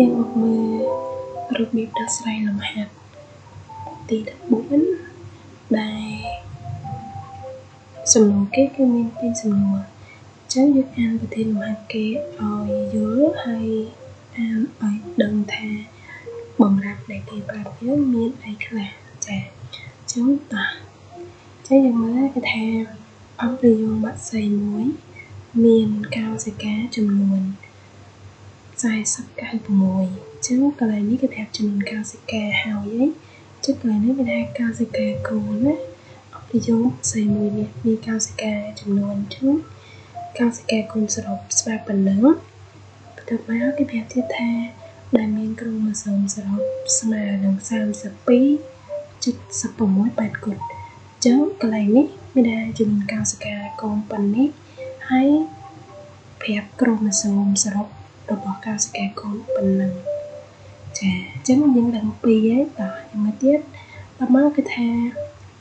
ยังออกมือรูปบีบดัสไรลมหัดตีดับบุ้นได้สำนวนkếคือមានពីរសំណួរចឹងយើងអានប្រធានលំហាត់គេឲ្យយល់ហើយអានឲ្យដឹងថាបំរាប់ដែលគេប្រាប់យើងមានអីខ្លះចាចឹងយើងមើលគេថាអង្គប្រយោគបក្សីមួយមានកោសិកាចំនួន46ចឹងកន្លែងនេះគេប្រាប់ចំនួនកោសិកាហើយចឹងកន្លែងនេះគេថាកោសិកាគូណណាអង្គប្រយោគបក្សីមួយនេះមានកោសិកាចំនួនចឹងកោសិកាគូណសរុបស្មើប៉ុណ្ណឹងបន្ទាប់មកគេប្រាប់ទៀតថាដែលមានគ្រូម៉ូសូមសរុបស្មើនឹង32.16បែបគត់ចឹងកន្លែងនេះមានថាចំនួនកោសិកាកូនប៉ុណ្នេះហើយប្រាប់គ្រូម៉ូសូមសរុបរបស់កោសិកាកូនប៉ុណ្ណឹងចាចឹងយើងដឹងពីរហើយតោះយើងមកទៀតដល់មកគឺថា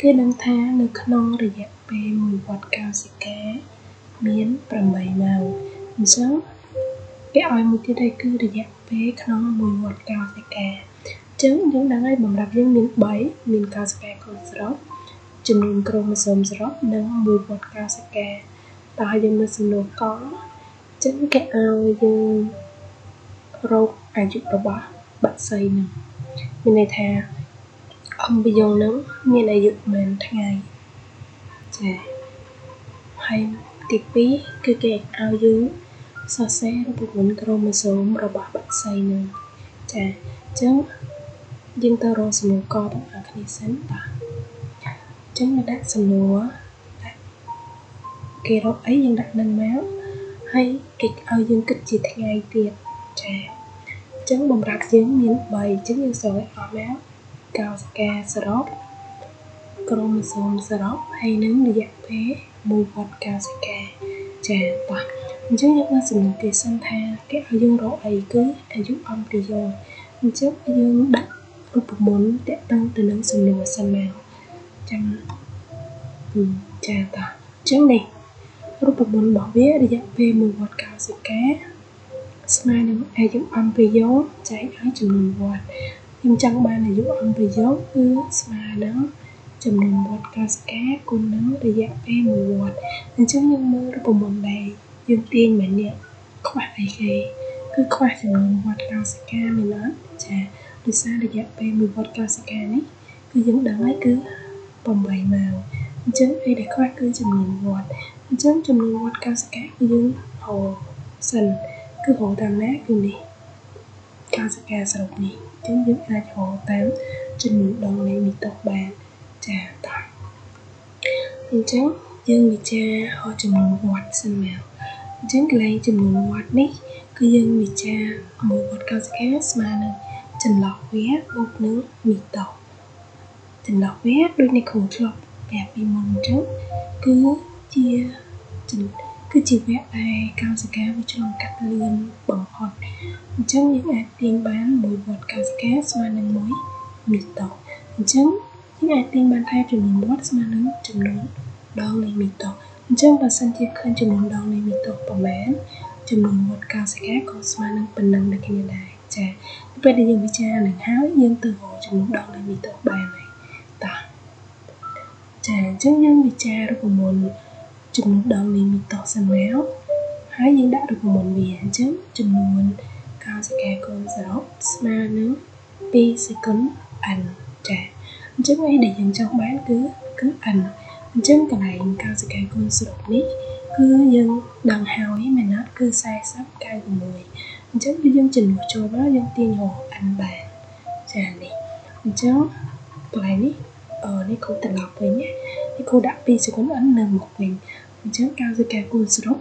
គេដឹងថានៅក្នុងរយៈពេលមួយវដ្តកោសិកាមាន8ម៉ោងអញ្ចឹងគេឲ្យមួយទៀតហើយគឺរយៈពេលក្នុងមួយវដ្តកោសិកាអញ្ចឹងយើងដឹងហើយបំរាប់យើងមាន3មានកោសិកាកូនសរុបចំនួនគ្រូម៉ូសូមសរុបនិងមួយវដ្តកោសិកាតោះយើងមើលសំណួរកអញ្ចឹងគេឲ្យយើងរកអាយុរបស់បក្សីនឹងមានន័យថាអំបិយងនឹងមានអាយុប៉ុន្មានថ្ងៃចាហើយទី2គឺគេឲ្យយើងសរសេររូបមន្តគ្រូម៉ូសូមរបស់បក្សីនឹងចាអញ្ចឹងយើងទៅរកសំណួរកទាំងអស់គ្នាសិនបាទអញ្ចឹងយើងដាក់សំណួរគេរកអីយើងដាក់នឹងមកហើយគេឲ្យយើងគិតជាថ្ងៃទៀតចាអញ្ចឹងបំរាប់យើងមាន3អញ្ចឹងយើងស្រោចអស់មកកោសិកាសរុបគ្រូម៉ូសូមសរុបហើយនឹងរយៈពេលមួយវដ្តកោសិកាចាបាទអញ្ចឹងយើងមើលសំណួរគេសិនថាគេឲ្យយើងរកអីគឺអាយុអំប្រយោគអញ្ចឹងយើងដាក់រូបមន្តតាក់ទងទៅនឹងសំណួរសិនមកចាំចាតោះអញ្ចឹងនេះរូបមន្តរបស់វារយៈពេលមួយវដ្តកោសិកាស្មើនឹងអាយុអំប្រយោគចែកឲ្យចំនួនវដ្តខ្ញុំចង់បានអាយុអំប្រយោគគឺស្មើនឹងចំនួនវដ្តកោសិកាគុណនឹងរយៈពេលមួយវដ្តអញ្ចឹងយើងមើលរូបមន្តដែលយើងទាញមកនេះខ្វះអីគេគឺខ្វះចំនួនវដ្តកោសិកាមែនអត់ចាដោយសាររយៈពេលមួយវដ្តកោសិកានេះគឺយើងដឹងហើយគឺ8ម៉ោងអញ្ចឹងអីដែលខ្វះគឺចំនួនវដ្តអញ្ចឹងចំនួនវដ្តកោសិកាគឺយើងហៅសិនគឺហៅតាមណាគឺនេះកោសិកាសរុបនេះអញ្ចឹងយើងអាចហៅតាមចំនួនដងនៃមីតូបានចាតោះអញ្ចឹងយើងវិចារហៅចំនួនវដ្តសិនមកអញ្ចឹងកន្លែងចំនួនវដ្តនេះគឺយើងវិចារមួយវដ្តកោសិកាស្មើនឹងចន្លោះវាបូកនឹងមីតូចន្លោះវាដូចនៃគ្រូធ្លាប់ប្រាប់ពីមុនអញ្ចឹងគឺជាវគ្គដែលកោសិកាវាឆ្លងកាត់លឿនបំផុតអញ្ចឹងយើងអាចទាញបានមួយវដ្តកោសិកាស្មើនឹង1មីតូអញ្ចឹងយើងអាចទាញបានថាចំនួនវដ្តស្មើនឹងចំនួនដងនៃមីតូអញ្ចឹងបើសិនជាឃើញចំនួនដងនៃមីតូប្រមាណចំនួនវដ្តកោសិកាក៏ស្មើនឹងប៉ុណ្ណឹងដូចគ្នាដែរចាពេលដែលយើងវិចារនឹងហើយយើងទៅរកចំនួនដងនៃមីតូបានហើយតោះចាអញ្ចឹងយើងវិចាររូបមន្តចំនួនដងនៃមីតូសិនមកហើយយើងដាក់រូបមន្តវាអញ្ចឹងចំនួនកោសិកាកូនសរុបស្មើនឹង2សេគុណ n ចាអញ្ចឹងអីដែលយើងចង់បានគឺ n អញ្ចឹងកន្លែងកោសិកាកូនសរុបនេះគឺយើងដឹងហើយមែនអត់គឺ4096អញ្ចឹងគឺយើងចំនួនចូលមកយើងទាញរក n បានចានេះអញ្ចឹងកន្លែងនេះនេះគ្រូត្រឡប់វិញណានេះគ្រូដាក់2សេគុណ n នៅមុខវិញអញ្ចឹងកោសិកាកូនសរុប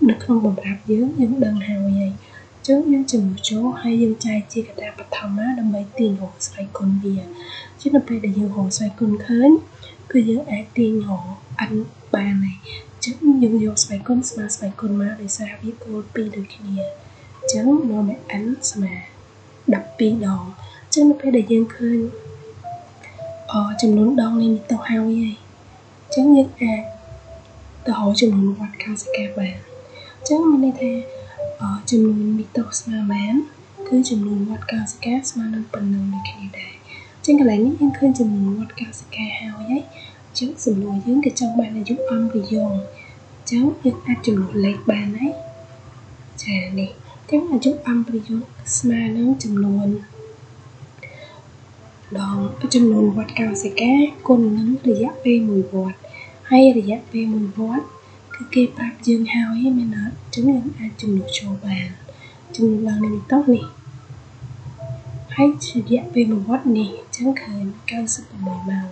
នៅក្នុងបំរាប់យើងដឹងហើយអញ្ចឹងយើងចំនួនចូលហើយយើងចែកជាកតាបឋមដើម្បីទាញរកស្វ័យគុណវាជានៅពេលដែលយើងរកស្វ័យគុណឃើញគឺយើងអាចទាញរក n បានហើយអញ្ចឹងយើងយកស្វ័យគុណស្មើស្វ័យគុណមកដោយសារវាគោល2ដូចគ្នាអញ្ចឹងនាំឲ្យ n ស្មើ12ដងអញ្ចឹងនៅពេលដែលយើងឃើញចំនួនដងនៃមីតូហើយអញ្ចឹងយើងអាចទៅរកចំនួនវដ្តកោសិកាបានអញ្ចឹងមានន័យថាចំនួនមីតូស្មើបាន គឺចំនួនវត្តកោសិកាស្មើនឹងប៉ុណ្ណឹងដូចគ្នាដែរចឹងកន្លែងនេះយើងឃើញចំនួនវត្តកោសិកាហើយចឹងសំណួរយើងគឺចង់បានអាយុអំពីយងចឹងយើងអាចចំនួនលេខបានហើយចានេះចឹងអាយុអំពីយងស្មើនឹងចំនួនវត្តកោសិកាគុណនឹងរយៈពេល1វត្តហើយរយៈពេល1វត្តគឺគេប្រាប់យើងហើយមែនអត់ចឹងយើងអាចចំនួនចូលបានចំនួនឡើងនេះតោះនេះហើយរយៈពេល1វត្តនេះចឹងឃើញ96ម៉ោង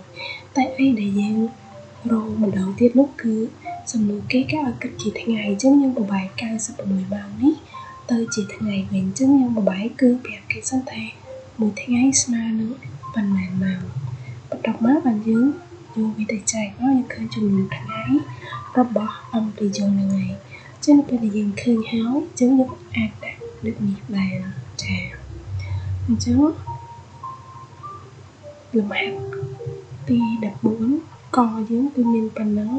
តែអីដែលយើងរងម្ដងទៀតនោះគឺសំណួរគេឲ្យគិតជាថ្ងៃចឹងយើងបបែក96ម៉ោងនេះទៅជាថ្ងៃវិញចឹងយើងបបែកគឺប្រាប់គេសិនថាមួយថ្ងៃស្មើនឹងប៉ុន្មានម៉ោងបន្ទាប់មកបានយើងយកវាទៅចែកមកយើងឃើញចំនួនថ្ងៃរបស់អំពីយងហ្នឹងហើយចឹងនៅពេលដែលយើងឃើញហើយចឹងយើងអាចដាក់ដូចនេះបានចាអញ្ចឹងលំហាត់ទី14កយើងគឺមានប៉ុណ្ណឹង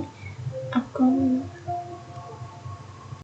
អរគុណ